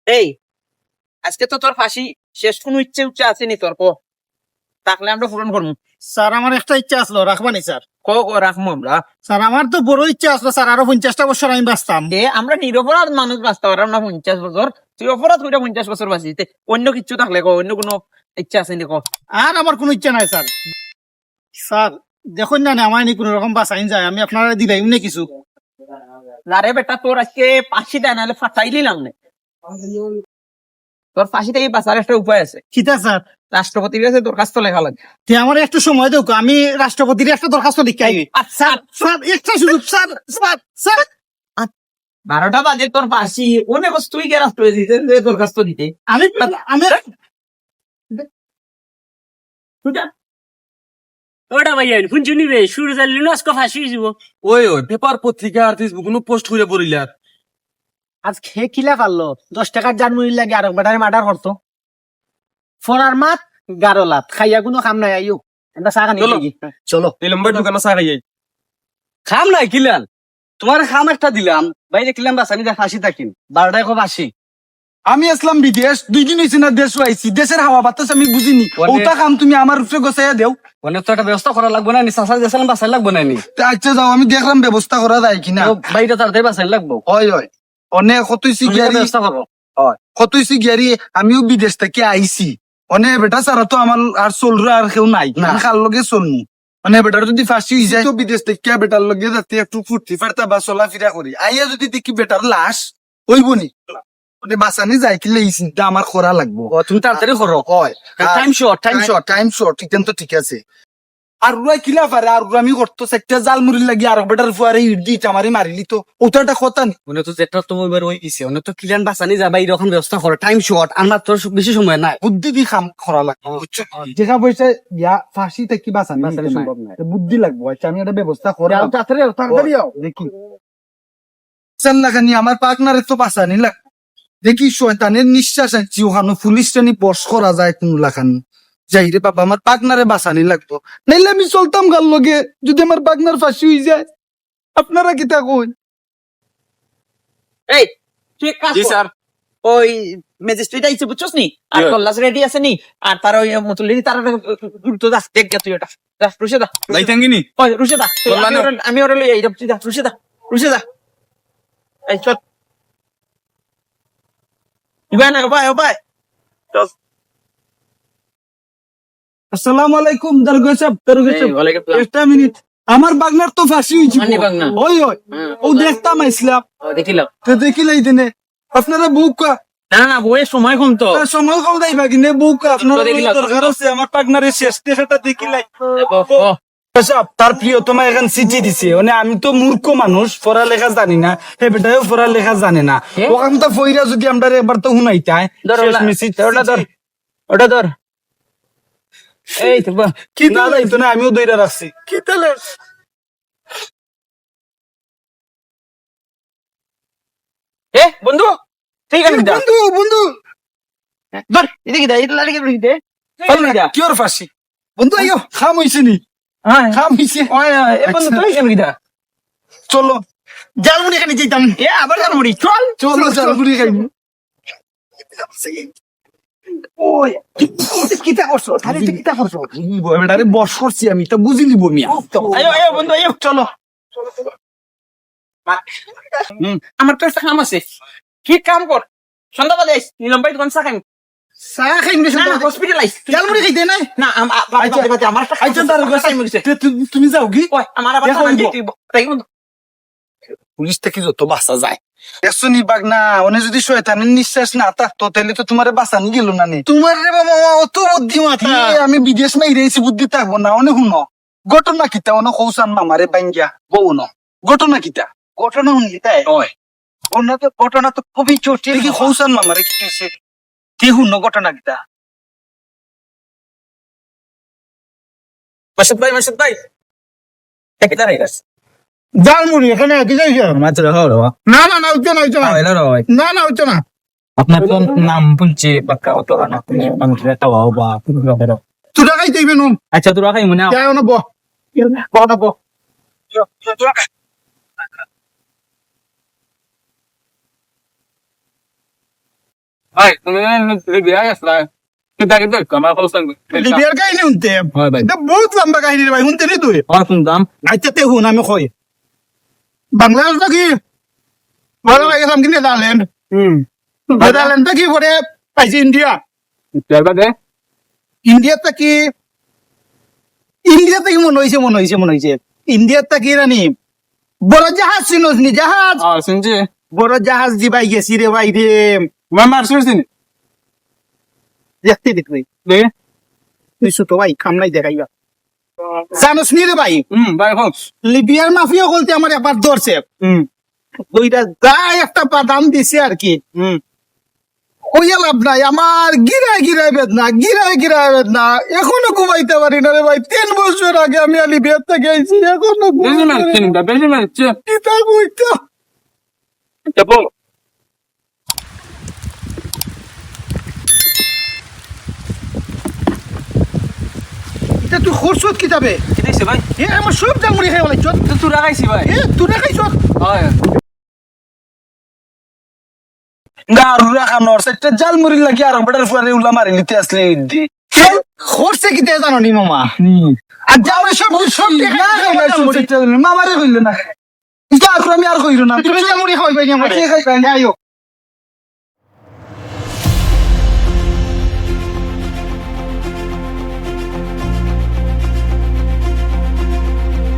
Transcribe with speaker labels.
Speaker 1: এই আজকে তো তোর ফাঁসি শেষ, কোনো ইচ্ছে উচ্চে আসেনি তোর? তাহলে আমরা পূরণ করবো।
Speaker 2: স্যার আমার একটা ইচ্ছা আসলো, রাখবানি স্যার?
Speaker 1: রাখবো আমরা।
Speaker 2: স্যার আমার তো বড় ইচ্ছা আসলো স্যার, আরো 50টা বছর আমি বাঁচতাম।
Speaker 1: আমরা নিরপরাধ মানুষ বাঁচতে পারলাম না 50 বছর, তুই অপরাধ করে 50 বছর বাঁচিতে। অন্য কিছু থাকলে অন্য কোনো ইচ্ছা আসেনি?
Speaker 2: আর আমার কোনো ইচ্ছা নাই স্যার। স্যার দেখুন না আমার নি কোনো রকম বাঁচাইন যায়, আমি আপনারা দিলাম না কিছু।
Speaker 1: আরে বেটা, তোর আজকে ফাঁসি দেয়, নাহলে ফাঁসাই নিলাম না। তোর ফাঁসি থেকে বাঁচার একটা উপায় আছে।
Speaker 2: কিতা স্যার?
Speaker 1: রাষ্ট্রপতির কাছে দরখাস্ত লেখা লাগে।
Speaker 2: তে আমার একটু সময় দেও, আমি রাষ্ট্রপতির একটা দরখাস্ত লিখে আইবি। স্যার স্যার একটা সুযোগ স্যার, স্যার স্যার
Speaker 1: 12টা বাজে তোর ফাঁসি, অনেক তুই কে রাষ্ট্রপতি দরখাস্ত দিতে?
Speaker 2: আমি আমি
Speaker 3: ওটা ভাইয়া শুনছি নিবে সুর জ্বালিল আজকে ফাঁসি যাব।
Speaker 4: ওই পেপার পত্রিকা আর ফেসবুক কোনো পোস্ট করে পড়িলার।
Speaker 2: আজ খেয়ে খিলা পারলো 10 টাকার জানমুড়ির লাগে আর একবার মার্ডার করতো। ফরার মাত গারলাত খাইয়া কোনো কাম নাই। আইও এটা চা খানি
Speaker 4: চলো।
Speaker 2: চলো।
Speaker 4: এই লম্বা দোকানে চা খাইয়াই
Speaker 5: খাম নাই কিলান, তোমার খাম একটা দিলাম, বাইরে কিলাম বাস আমি ফাঁসি থাকিম 12টায় খুব আসি।
Speaker 4: আমি আসলাম বিদেশ, 2 দিন হয়েছে না দেশ আইছি, দেশের হাওয়া বাতাস আমি বুঝিনি।
Speaker 5: অনেক-
Speaker 4: ওটা কাম তুমি আমার উপরে গোছাইয়া দেও।
Speaker 5: অনেক তো একটা ব্যবস্থা করা লাগবে না নি, চাষা গেছিলাম বাসাই লাগবে না নি।
Speaker 4: তা আচ্ছা যাও, আমি দেখলাম ব্যবস্থা করা যায় কিনা।
Speaker 5: তো বাইরে তাড়াতাড়ি বাসাই লাগবো।
Speaker 4: হয় হয় অনেক কতই
Speaker 5: তুমি
Speaker 4: সিগিয়ারি,
Speaker 5: ব্যবস্থা করো।
Speaker 4: কতই সিগিয়ারি আমিও বিদেশ থেকে আইছি। অনেক বেটা সারা তো আমার আর চলর আর কেউ নাই,
Speaker 5: না।
Speaker 4: আমি কার লগে চলমু। মানে বেটার যদি ফাঁসি হয়ে যায় তো বিদেশ থেকে বেটার লগে যাতে একটু ফুর্তি ফার্তা বা চলাফেরা করি। আইয়া যদি দেখি বেটার লাশ হইব নি, মানে বাঁচানি যাই কিলে এই চিন্তা আমার করা লাগবো।
Speaker 5: ও, তুমি তাড়াতাড়ি করো।
Speaker 4: হয়
Speaker 5: time short, time short.
Speaker 4: Time short তো ঠিক আছে। আর রুয়াই কিলা পারে আর আমি করতো একটা জাল মুড়ি লাগি আর বেটার ফুয়ারে ইট দি আমারে মারিলি তো ওটা একটা কথা নেই।
Speaker 5: মনে তো যেটা তো এবার ওই গেছে, অনেক তো ক্লিয়ান বাসানি যাবা এরকম ব্যবস্থা করো। টাইম শর্ট, আমার তো বেশি সময় নাই।
Speaker 4: বুদ্ধি দি কাম করা লাগবে, বুঝছো? দেখা পয়সা ইয়া ফাঁসি থেকে বাঁচানি
Speaker 5: বাঁচানি
Speaker 4: নাই।
Speaker 5: সম্ভব নাই।
Speaker 4: বুদ্ধি লাগবো। আচ্ছা আমি একটা ব্যবস্থা করা
Speaker 2: তাড়াতাড়ি আও।
Speaker 4: দেখি চাল লাগানি আমার পার্টনারে তো বাঁচানি লাগ। দেখি শয়তানের নিঃশ্বাস আনছি ওখানে পুলিশ টানি বস করা যায় কোন লাখানি। যাই রে বাবা, আমার পার্টনারে বাঁচানি লাগতো, নাইলে আমি চলতাম গাল লগে। যদি আমার পার্টনার ফাঁসি হয়ে যায় আপনারা কি তা কই?
Speaker 1: এই তুই এক কাজ
Speaker 4: জি
Speaker 1: কর।
Speaker 4: স্যার।
Speaker 1: ওই ম্যাজিস্ট্রেট আইছে বুঝছস নি, আর কল্লাস রেডি আছে নি, আর তার ওই মুতল্লি তার দ্রুত যা, দেখ গা তুই ওটা যা, রুশে দা,
Speaker 4: লাইতাঙ্গিনি
Speaker 1: ওই রুশে দা, তুই-
Speaker 4: কল্যাণ।
Speaker 1: আমি ওরে লই এইটা তুই যা, রুশে দা এই চল। ইবাই না ভাই চল।
Speaker 4: আসসালামু আলাইকুম দরগা সাহেব। একটা মিনিট, আমার বাগনার তো ফাঁসি হয়েছে।
Speaker 1: মানি বাগনা?
Speaker 4: ওই ওই ও দেখতাম আইসলাম
Speaker 1: দেখিলাম।
Speaker 4: তো দেখিলাই দিনে আপনারা বউকা
Speaker 1: না বইয়ের সময় কম তো।
Speaker 4: সময় কম যাইবা কিনে বউকা আপনারা
Speaker 1: তো দেখিলাম।
Speaker 4: দরকার আছে আমার পার্টনারের শেষ দেখাটা দেখিলাই।
Speaker 1: ও,
Speaker 4: সব তার প্রিয় তোমার এখন চিঠি দিছে, মানে আমি তো মূর্খ মানুষ, পড়ালেখা জানি না, হে বেটাও পড়ালেখা জানে না। ওখান তো ফইরা যদি আমরা একবার তো শুনাইতাই
Speaker 1: ধর
Speaker 4: শেষ
Speaker 1: ওলা,
Speaker 4: মেসেজ
Speaker 1: ওটা ধর, ওটা ধর। এই তো
Speaker 4: কি না যাইতো না, আমিও দইরা রাখছি। কি তাহলে
Speaker 1: এ বন্ধু, ঠিক আছে দা
Speaker 4: বন্ধু বন্ধু
Speaker 1: ধর, এদিকে দা, এটা লাগে রইতে
Speaker 4: কি ওর ফাঁসি বন্ধু আইও খাম হইছে নি,
Speaker 1: হ্যাঁ
Speaker 4: খাম হইছে।
Speaker 1: ওই এ বন্ধু তুই কেমন দা?
Speaker 4: চলো
Speaker 2: জালমুড়ি এখানে যেতাম।
Speaker 1: এ আবার জানমুড়ি, চল।
Speaker 4: চলো চালগুড়ি খাইবো।
Speaker 2: ওই কিতা করছো? আরে তুই কিতা করছো?
Speaker 4: বেটারে বস করছি আমি, তা বুঝি নিব মিয়া।
Speaker 1: আয়ো বন্ধু আয়ো, চলো। আমার তো একটা কাম আছে, কি কাম কর, সন্ধ্যা বাদে আইস, নিলাম ভাই দোকান চা খাইম।
Speaker 2: চা খাইম রে
Speaker 1: না
Speaker 2: শুনতে।
Speaker 1: হসপিটাল আইস,
Speaker 2: জালমুড়ি খাইতে নাই?
Speaker 1: না আমার একটা
Speaker 4: আচ্ছা দারোগা সাহেব, তুমি যাও কি?
Speaker 1: ওই আমার আবার
Speaker 4: দেখো,
Speaker 1: জানা দিতে তাই বন্ধু।
Speaker 4: পুলিশ থেকে যত বাঁচা যায় দেখছো নি বাগনা, ওনে যদি শয়তানের নিঃশ্বাস না থাকতো তাহলে তো তোমার বাঁচানি গেল না নি।
Speaker 2: তোমার রে বাবা অত বুদ্ধিমতা।
Speaker 4: আমি বিদেশ মাই রেছি বুদ্ধি থাকবো না। অনে শুনো ঘটনা কিতা, অনে কৌসান মামারে বাঙ্গিয়া বউ ন ঘটনা কিতা,
Speaker 2: ঘটনা শুনলি তাই?
Speaker 4: হয়
Speaker 2: ঘটনা তো খুবই জটিল।
Speaker 4: কি কৌসান মামারে কি হয়েছে?
Speaker 2: কি শুন ঘটনা কিতা?
Speaker 1: মাসুদ ভাই একটা রাইট আছে
Speaker 2: জালমুড়ি এখানে কি যাইছ?
Speaker 1: মাত্র হলো
Speaker 2: না না না উঠছে না উঠছে না।
Speaker 1: হলো রয়।
Speaker 2: না না উঠছে না।
Speaker 1: আপনার তো নাম বলছে বাক্কা অত না, মানুষের একটা বা
Speaker 2: তুই খাইতে হইবে নুন।
Speaker 1: আচ্ছা তোরা খাই মনে
Speaker 2: যাও না বহ।
Speaker 6: ভাই তুমি লিবিয়া গেছলা কিন্তু কিন্তু আমার খোঁজ
Speaker 4: লিবিয়ার কাহিনী শুনতে
Speaker 6: হয় ভাই
Speaker 4: এটা বহুত লম্বা কাহিনী রে ভাই শুনতে নি তুই
Speaker 6: আমার শুনতাম
Speaker 4: আচ্ছা তে শুন আমি কই বাংলাদেশ কি ভালো লাগে সামনে নেদারল্যান্ড নেদারল্যান্ড কি পরে পাইছে ইন্ডিয়া
Speaker 6: তারপরে
Speaker 4: ইন্ডিয়া থেকে মনে হয়েছে ইন্ডিয়া থেকে রানি বড় জাহাজ চিনোস নি জাহাজ
Speaker 6: আর শুনছি
Speaker 4: বড় জাহাজ দিবাই গেছি রে ভাই রে
Speaker 6: মামার শুনছি
Speaker 4: দেখতে দেখবে
Speaker 6: দে
Speaker 4: তুই ছোট ভাই খাম নাই দেখাইবা জানোস নি রে ভাই
Speaker 6: ভাই হোক
Speaker 4: লিবিয়ার মাফিয়া বলতে আমার একবার ধরছে ওইটা গায়ে একটা বাদাম দিছে আর কি ওইয়া লাভ নাই আমার গিরায় বেদনা এখনো ঘুমাইতে পারি না রে ভাই 3 বছর আগে আমি লিবিয়ার থেকে আইছি এখনো
Speaker 6: বেশি মানছে
Speaker 4: কিতা কইতো
Speaker 6: যাবো
Speaker 4: এটা তুই খরচত কিতাবে
Speaker 5: কি দিছে ভাই
Speaker 4: এ আমার সব জামুরি খাই বলাই চত
Speaker 5: তুই রাখাইছি ভাই
Speaker 4: এ তুই খাইছ
Speaker 5: হয়
Speaker 4: গারু রাখানোর সেটা জালমুরি লাগি আর বড়ার ফুয়ারে উলা মারি নিতে আসলে দি খরচে কিতে জানো নি মামা আর যাওরে সব মামারে কইল না গারু আমি আর কইল না তুমি জামুরি খাইবাই আমার খাইবাই আইও